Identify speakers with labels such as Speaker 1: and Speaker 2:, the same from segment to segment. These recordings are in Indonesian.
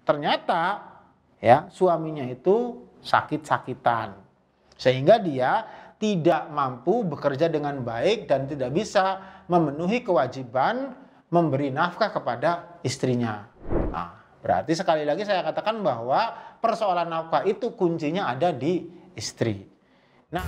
Speaker 1: ternyata ya suaminya itu sakit-sakitan sehingga dia tidak mampu bekerja dengan baik dan tidak bisa memenuhi kewajiban memberi nafkah kepada istrinya. Nah, berarti sekali lagi saya katakan bahwa persoalan nafkah itu kuncinya ada di istri. Nah,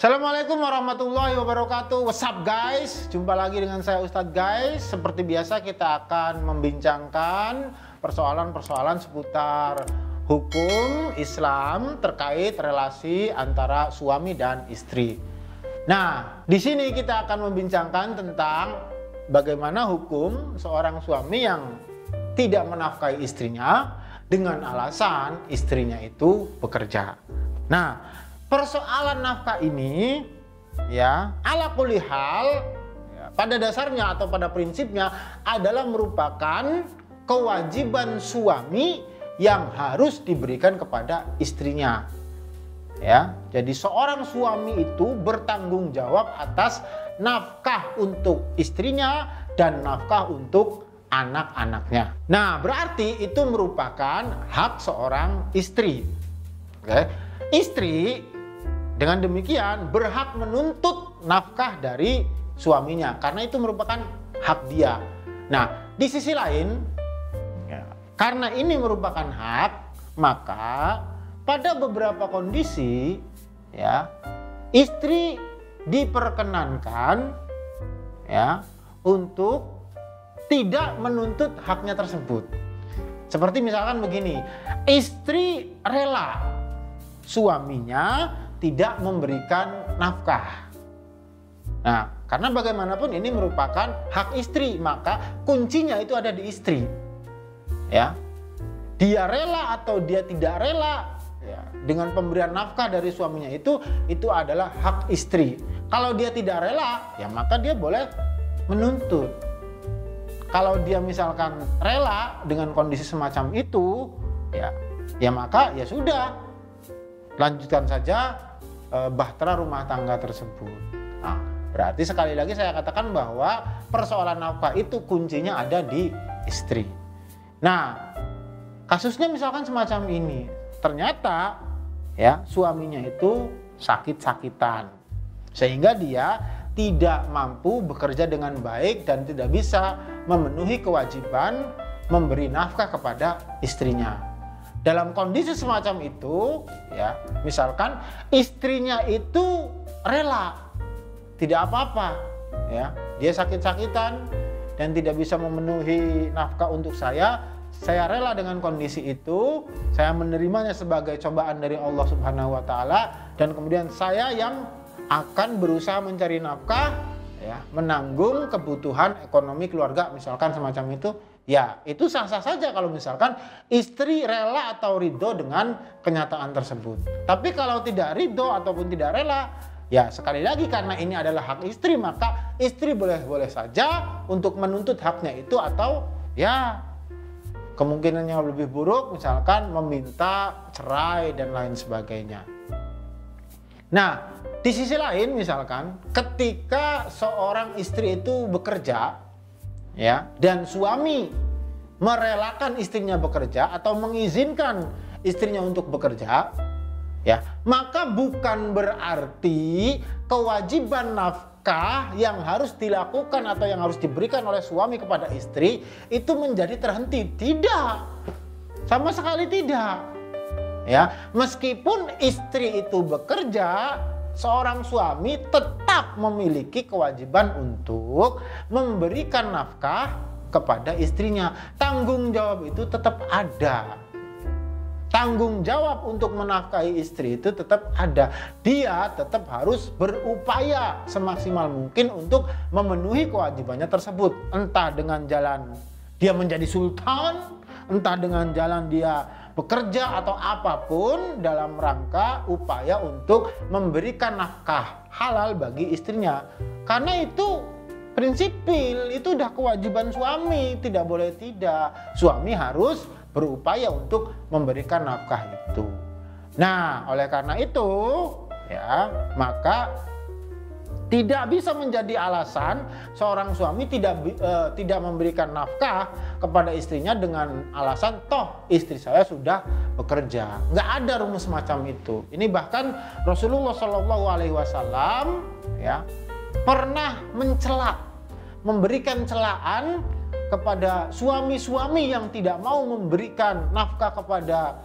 Speaker 1: Assalamualaikum warahmatullahi wabarakatuh. What's up guys? Jumpa lagi dengan saya Ustadz guys. Seperti biasa kita akan membincangkan persoalan-persoalan seputar hukum Islam terkait relasi antara suami dan istri. Nah, di sini kita akan membincangkan tentang bagaimana hukum seorang suami yang tidak menafkahi istrinya dengan alasan istrinya itu bekerja. Nah, persoalan nafkah ini ya ala kulli hal ya, pada dasarnya atau pada prinsipnya adalah merupakan kewajiban suami yang harus diberikan kepada istrinya. Ya, jadi seorang suami itu bertanggung jawab atas nafkah untuk istrinya dan nafkah untuk anak-anaknya. Nah, berarti itu merupakan hak seorang istri. Oke. Istri dengan demikian berhak menuntut nafkah dari suaminya karena itu merupakan hak dia. Nah, di sisi lain, ya, karena ini merupakan hak, maka pada beberapa kondisi, ya, istri diperkenankan, ya, untuk tidak menuntut haknya tersebut. Seperti misalkan begini, istri rela suaminya tidak memberikan nafkah. Nah, karena bagaimanapun ini merupakan hak istri, maka kuncinya itu ada di istri. Ya. Dia rela atau dia tidak rela ya, dengan pemberian nafkah dari suaminya itu adalah hak istri. Kalau dia tidak rela, ya maka dia boleh menuntut. Kalau dia misalkan rela dengan kondisi semacam itu, ya maka ya sudah. Lanjutkan saja bahtera rumah tangga tersebut. Nah, berarti sekali lagi saya katakan bahwa persoalan nafkah itu kuncinya ada di istri. Nah, kasusnya misalkan semacam ini, ternyata ya suaminya itu sakit-sakitan sehingga dia tidak mampu bekerja dengan baik dan tidak bisa memenuhi kewajiban memberi nafkah kepada istrinya. Dalam kondisi semacam itu, ya, misalkan istrinya itu rela, tidak apa-apa, ya, dia sakit-sakitan dan tidak bisa memenuhi nafkah untuk saya rela dengan kondisi itu, saya menerimanya sebagai cobaan dari Allah Subhanahu Wa Taala dan kemudian saya yang akan berusaha mencari nafkah, ya, menanggung kebutuhan ekonomi keluarga, misalkan semacam itu. Ya, itu sah-sah saja kalau misalkan istri rela atau ridho dengan kenyataan tersebut. Tapi kalau tidak ridho ataupun tidak rela, ya sekali lagi karena ini adalah hak istri, maka istri boleh-boleh saja untuk menuntut haknya itu atau ya kemungkinan yang lebih buruk misalkan meminta cerai dan lain sebagainya. Nah, di sisi lain misalkan ketika seorang istri itu bekerja, ya, dan suami merelakan istrinya bekerja atau mengizinkan istrinya untuk bekerja, ya, maka bukan berarti kewajiban nafkah yang harus dilakukan atau yang harus diberikan oleh suami kepada istri itu menjadi terhenti. Tidak, sama sekali tidak. Ya, meskipun istri itu bekerja, seorang suami tetap memiliki kewajiban untuk memberikan nafkah kepada istrinya. Tanggung jawab itu tetap ada. Tanggung jawab untuk menafkahi istri itu tetap ada. Dia tetap harus berupaya semaksimal mungkin untuk memenuhi kewajibannya tersebut. Entah dengan jalan dia menjadi sultan, entah dengan jalan dia bekerja atau apapun dalam rangka upaya untuk memberikan nafkah halal bagi istrinya. Karena itu prinsipil, itu udah kewajiban suami, tidak boleh tidak. Suami harus berupaya untuk memberikan nafkah itu. Nah, oleh karena itu ya, maka tidak bisa menjadi alasan seorang suami tidak memberikan nafkah kepada istrinya dengan alasan toh istri saya sudah bekerja. Nggak ada rumus semacam itu. Ini bahkan Rasulullah Shallallahu Alaihi Wasallam ya pernah memberikan celaan kepada suami-suami yang tidak mau memberikan nafkah kepada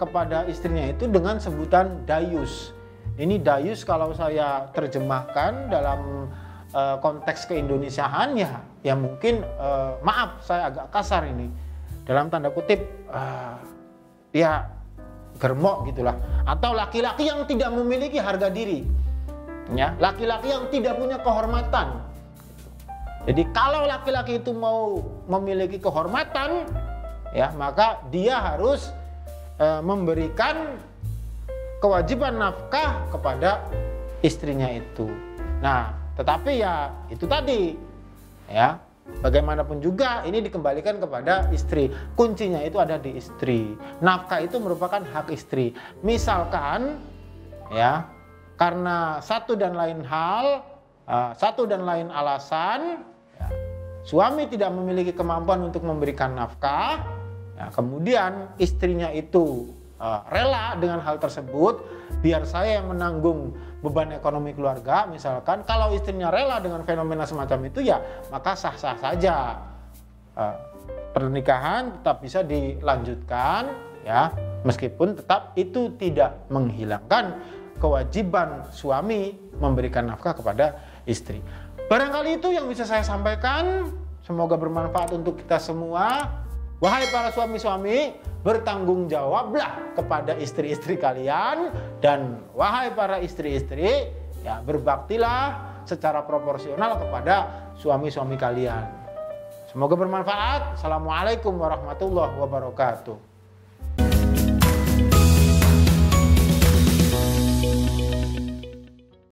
Speaker 1: kepada istrinya itu dengan sebutan dayus. Ini dayus kalau saya terjemahkan dalam konteks keindonesiaan ya mungkin maaf saya agak kasar ini dalam tanda kutip ya germok gitulah, atau laki-laki yang tidak memiliki harga diri ya, laki-laki yang tidak punya kehormatan. Jadi kalau laki-laki itu mau memiliki kehormatan ya, maka dia harus memberikan kewajiban nafkah kepada istrinya itu. Nah, tetapi ya itu tadi ya, bagaimanapun juga ini dikembalikan kepada istri. Kuncinya itu ada di istri. Nafkah itu merupakan hak istri. Misalkan ya, karena satu dan lain hal, satu dan lain alasan ya, suami tidak memiliki kemampuan untuk memberikan nafkah, ya, kemudian istrinya itu rela dengan hal tersebut, biar saya yang menanggung beban ekonomi keluarga misalkan. Kalau istrinya rela dengan fenomena semacam itu ya maka sah-sah saja, pernikahan tetap bisa dilanjutkan ya, meskipun tetap itu tidak menghilangkan kewajiban suami memberikan nafkah kepada istri. Barangkali itu yang bisa saya sampaikan, semoga bermanfaat untuk kita semua. Wahai para suami-suami, bertanggung jawablah kepada istri-istri kalian, dan wahai para istri-istri, ya berbaktilah secara proporsional kepada suami-suami kalian. Semoga bermanfaat. Assalamualaikum warahmatullahi wabarakatuh.